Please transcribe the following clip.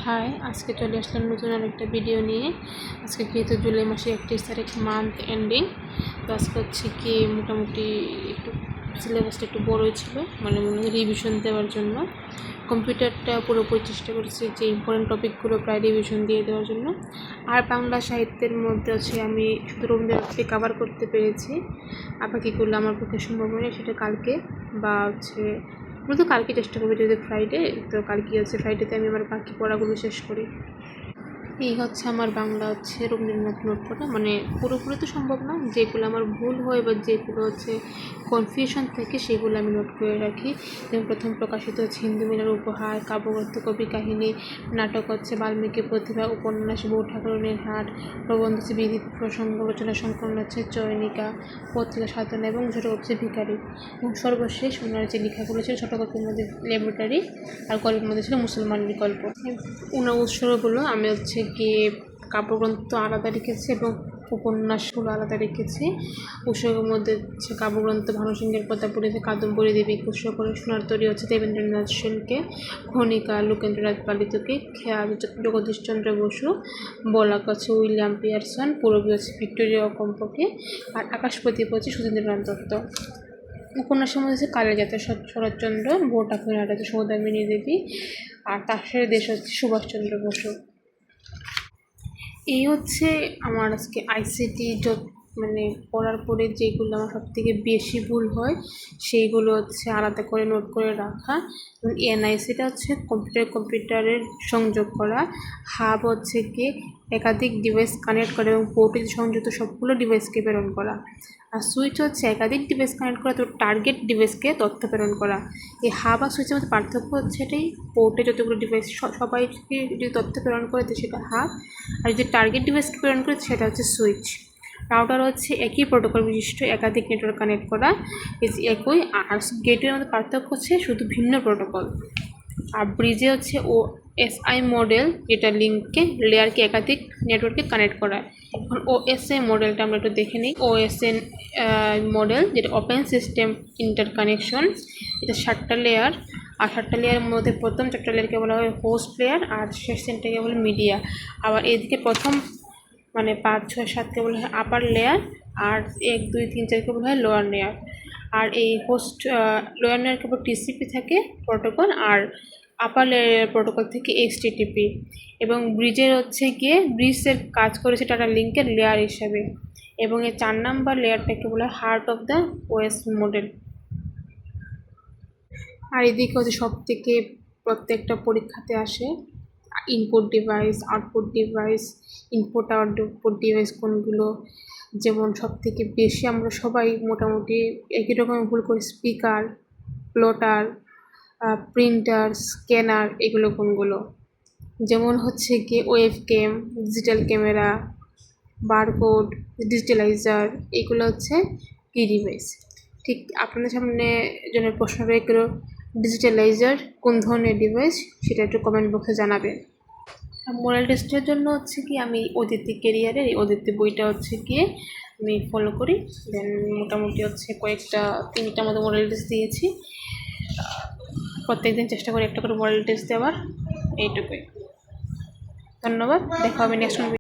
High, আজকে চলে আসলাম নতুন আরেকটা ভিডিও নিয়ে। আজকে যেহেতু জুলাই মাসে 31 তারিখ, মান্থ এন্ডিং, তো আজকে হচ্ছে কি মোটামুটি একটু সিলেবাসটা একটু বড়োই ছিল, মানে রিভিশন দেওয়ার জন্য কম্পিউটারটা পুরোপুরি চেষ্টা করেছি যে ইম্পর্টেন্ট টপিকগুলো প্রায় রিভিশন দিয়ে দেওয়ার জন্য। আর বাংলা সাহিত্যের মধ্যে হচ্ছে আমি শুধু রবীন্দ্রনাথকে কভার করতে পেরেছি, আর বাকিগুলো আমার পক্ষে সম্ভব হয়নি, সেটা কালকে বা হচ্ছে মূলত কালকে চেষ্টা করবো, যদি ফ্রাইডে, তো কালকে হচ্ছে ফ্রাইডেতে আমি আমার বাকি পড়াগুলো শেষ করি। এই হচ্ছে আমার বাংলা হচ্ছে রবীন্দ্রনাথ নোট করা, মানে পুরোপুরি তো সম্ভব না, যেগুলো আমার ভুল হয় বা যেগুলো হচ্ছে কনফিউশন থাকে সেগুলো আমি নোট করে রাখি। যেমন প্রথম প্রকাশিত হচ্ছে হিন্দু মেলার উপহার, কাব্যগ্রন্থ, কবি কাহিনী, নাটক হচ্ছে বাল্মীকি প্রতিভা, উপন্যাস বউ ঠাকুরনের হাট, প্রবন্ধ হচ্ছে বিধি প্রসঙ্গ, রচনা সংকলন হচ্ছে চয়নিকা, পত্রিকা সাধনা এবং ছোট হচ্ছে ভিখারি, এবং সর্বশেষ ওনার যে লেখাগুলো ছিল ছোটো গল্পের মধ্যে ল্যাবরেটরি, আর গল্পের মধ্যে ছিল মুসলমানের গল্প। ওনার উৎসর্গগুলো আমি হচ্ছে গিয়ে কাব্যগ্রন্থ আলাদা রেখেছি এবং উপন্যাসগুলো আলাদা রেখেছি। উৎসর্গের মধ্যে হচ্ছে কাব্যগ্রন্থ ভানুসিংহের কথা পড়েছে, কাদম্বরী দেবী উৎসর্গ, সোনার তরী হচ্ছে দেবেন্দ্রনাথ সেনকে, খনিকা লোকেন্দ্রনাথ পালিতকে, খেয়াল জগদীশচন্দ্র বসু, বলাক হচ্ছে উইলিয়াম পিয়ারসন, পূরবী হচ্ছে ভিক্টোরিয়া কম্পকে, আর আকাশপতি হচ্ছে সুধীন্দ্রনাথ দত্ত। উপন্যাসের মধ্যে হচ্ছে কালীজাত শরৎচন্দ্র, বউ ঠাকুরনের হাট হচ্ছে সৌদামিনী দেবী, আর তাসের দেশ হচ্ছে সুভাষচন্দ্র বসু। এই হচ্ছে আমার আজকে আইসিটি মানে পড়ার পরে যেগুলো আমার সবথেকে বেশি ভুল হয় সেইগুলো হচ্ছে আলাদা করে নোট করে রাখা। এবং এনআইসিটা হচ্ছে কম্পিউটারের সংযোগ করা, হাব হচ্ছে গিয়ে একাধিক ডিভাইস কানেক্ট করা এবং পোর্টে সংযুক্ত সবগুলো ডিভাইসকে প্রেরণ করা, আর সুইচ হচ্ছে একাধিক ডিভাইস কানেক্ট করা তো টার্গেট ডিভাইসকে তথ্য প্রেরণ করা। এই হাব আর সুইচের মধ্যে পার্থক্য হচ্ছে এটাই, পোর্টে যতগুলো ডিভাইস সবাইকে যদি তথ্য প্রেরণ করে তো সেটা হাব, আর যদি টার্গেট ডিভাইসকে প্রেরণ করে সেটা হচ্ছে সুইচ। রাউটার হচ্ছে একই প্রোটোকল বিশিষ্ট একাধিক নেটওয়ার্ক কানেক্ট করা, একই, আর গেটওয়ের মধ্যে পার্থক্য হচ্ছে শুধু ভিন্ন প্রোটোকল। আর ব্রিজে হচ্ছে ওএসআই মডেল, যেটা লিঙ্ককে লেয়ারকে একাধিক নেটওয়ার্কে কানেক্ট করা। এখন ওএসএ মডেলটা আমরা একটু দেখে নিই। ওএসএ মডেল যেটা ওপেন সিস্টেম ইন্টারকানেকশন, এটা 7টা লেয়ার, আর 7টা লেয়ারের মধ্যে প্রথম 4টা লেয়ারকে বলা হয় হোস্ট লেয়ার, আর শেষ 3টাকে বলে মিডিয়া। আবার এদিকে প্রথম মানে 5, 6, 7কে বলা হয় আপার লেয়ার, আর 1, 2, 3, 4কে বলা হয় লোয়ার লেয়ার। আর এই হোস্ট লোয়ার লেয়ারকে উপর টিসিপি থাকে প্রোটোকল, আর আপার লেয়ার প্রোটোকল থেকে এইচটিটিপি। এবং ব্রিজের হচ্ছে গিয়ে ব্রিজের কাজ করেছে টাটা লিঙ্কের লেয়ার হিসাবে, এবং এই 4 নাম্বার লেয়ারটাকে বলা হয় heart of the OS model. আর এদিকে হচ্ছে সব থেকে প্রত্যেকটা পরীক্ষাতে আসে input device, output device, input output device কোনগুলো, যেমন সব থেকে বেশি আমরা সবাই মোটামুটি একই রকম ভুল করি, স্পিকার, প্লটার, প্রিন্টার, স্ক্যানার, এগুলো কোনগুলো। যেমন হচ্ছে কি web cam, digital camera, barcode, digitalizer, এগুলো হচ্ছে কি ডিভাইস। ঠিক আপনাদের সামনে জন্য প্রশ্ন রয়ে গেল, ডিজিটালাইজার কোন ধরনের ডিভাইস, সেটা একটু কমেন্ট বক্সে জানাবেন। মোরাল টেস্টের জন্য হচ্ছে কি আমি অদিতি কেরিয়ারের এই অদিতি বইটা হচ্ছে গিয়ে আমি ফলো করি, দেন মোটামুটি হচ্ছে কয়েকটা 3টা মতো মোরাল টেস্ট দিয়েছি। প্রত্যেকদিন চেষ্টা করি একটা করে মোরাল টেস্ট দেওয়ার, এইটুকুই। ধন্যবাদ, দেখা হবে নেক্সট